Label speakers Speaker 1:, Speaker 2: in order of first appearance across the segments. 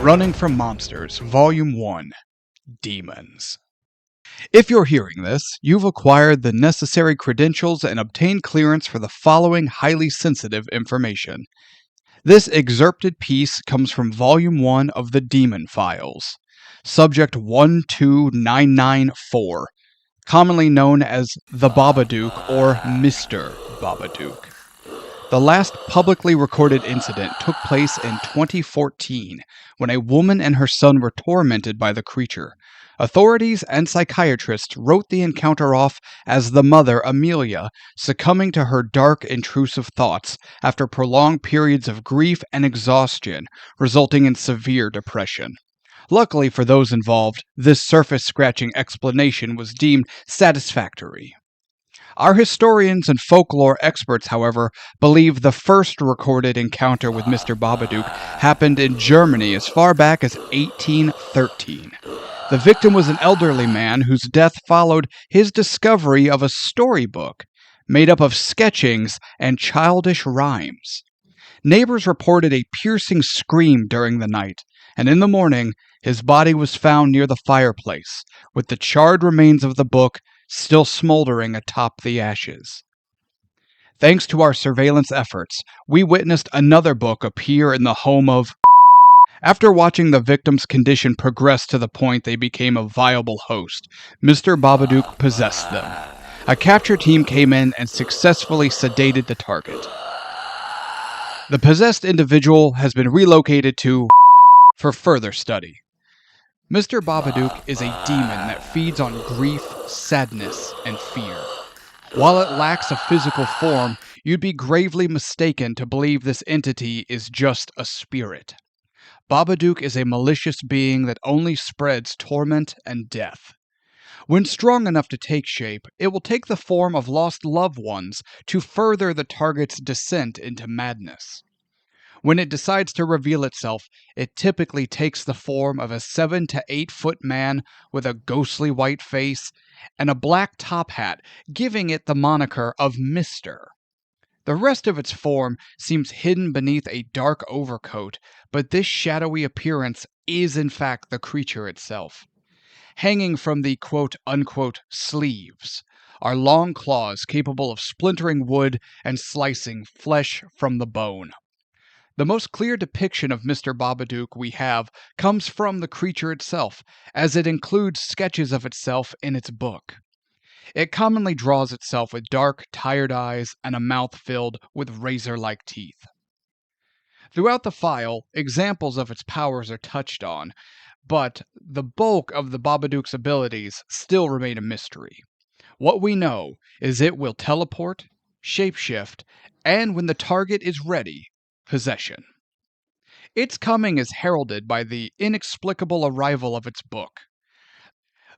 Speaker 1: Running from Monsters, Volume 1, Demons. If you're hearing this, you've acquired the necessary credentials and obtained clearance for the following highly sensitive information. This excerpted piece comes from Volume 1 of the Demon Files, Subject 12994, commonly known as the Babadook or Mr. Babadook. The last publicly recorded incident took place in 2014 when a woman and her son were tormented by the creature. Authorities and psychiatrists wrote the encounter off as the mother, Amelia, succumbing to her dark, intrusive thoughts after prolonged periods of grief and exhaustion, resulting in severe depression. Luckily for those involved, this surface-scratching explanation was deemed satisfactory. Our historians and folklore experts, however, believe the first recorded encounter with Mr. Babadook happened in Germany as far back as 1813. The victim was an elderly man whose death followed his discovery of a storybook made up of sketchings and childish rhymes. Neighbors reported a piercing scream during the night, and in the morning his body was found near the fireplace, with the charred remains of the book still smoldering atop the ashes. Thanks to our surveillance efforts, we witnessed another book appear in the home of. After watching the victim's condition progress to the point they became a viable host, Mr. Babadook possessed them. A capture team came in and successfully sedated the target. The possessed individual has been relocated to for further study. Mr. Babadook is a demon that feeds on grief, sadness, and fear. While it lacks a physical form, you'd be gravely mistaken to believe this entity is just a spirit. Babadook is a malicious being that only spreads torment and death. When strong enough to take shape, it will take the form of lost loved ones to further the target's descent into madness. When it decides to reveal itself, it typically takes the form of a 7 to 8 foot man with a ghostly white face and a black top hat, giving it the moniker of Mr. The rest of its form seems hidden beneath a dark overcoat, but this shadowy appearance is in fact the creature itself. Hanging from the quote-unquote sleeves are long claws capable of splintering wood and slicing flesh from the bone. The most clear depiction of Mr. Babadook we have comes from the creature itself, as it includes sketches of itself in its book. It commonly draws itself with dark, tired eyes and a mouth filled with razor-like teeth. Throughout the file, examples of its powers are touched on, but the bulk of the Babadook's abilities still remain a mystery. What we know is it will teleport, shapeshift, and when the target is ready, possession. Its coming is heralded by the inexplicable arrival of its book.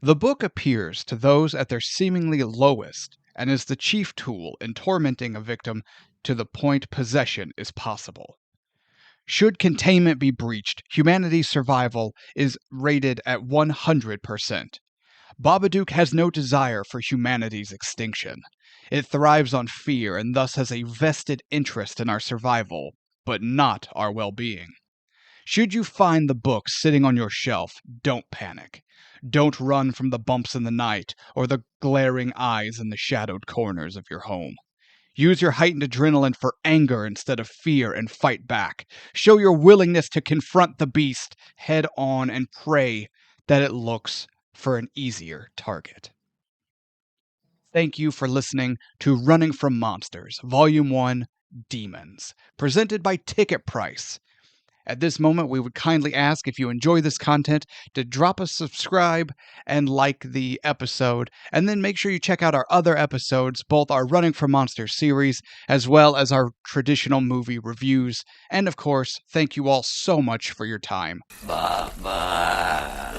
Speaker 1: The book appears to those at their seemingly lowest and is the chief tool in tormenting a victim to the point possession is possible. Should containment be breached, humanity's survival is rated at 100%. Babadook has no desire for humanity's extinction. It thrives on fear and thus has a vested interest in our survival, but not our well-being. Should you find the book sitting on your shelf, don't panic. Don't run from the bumps in the night or the glaring eyes in the shadowed corners of your home. Use your heightened adrenaline for anger instead of fear and fight back. Show your willingness to confront the beast head on and pray that it looks for an easier target. Thank you for listening to Running from Monsters, Volume 1, Demons, presented by Ticket Price. At this moment, we would kindly ask if you enjoy this content to drop a subscribe and like the episode, and then make sure you check out our other episodes, both our Running from Monsters series, as well as our traditional movie reviews. And of course, thank you all so much for your time.
Speaker 2: Bye-bye.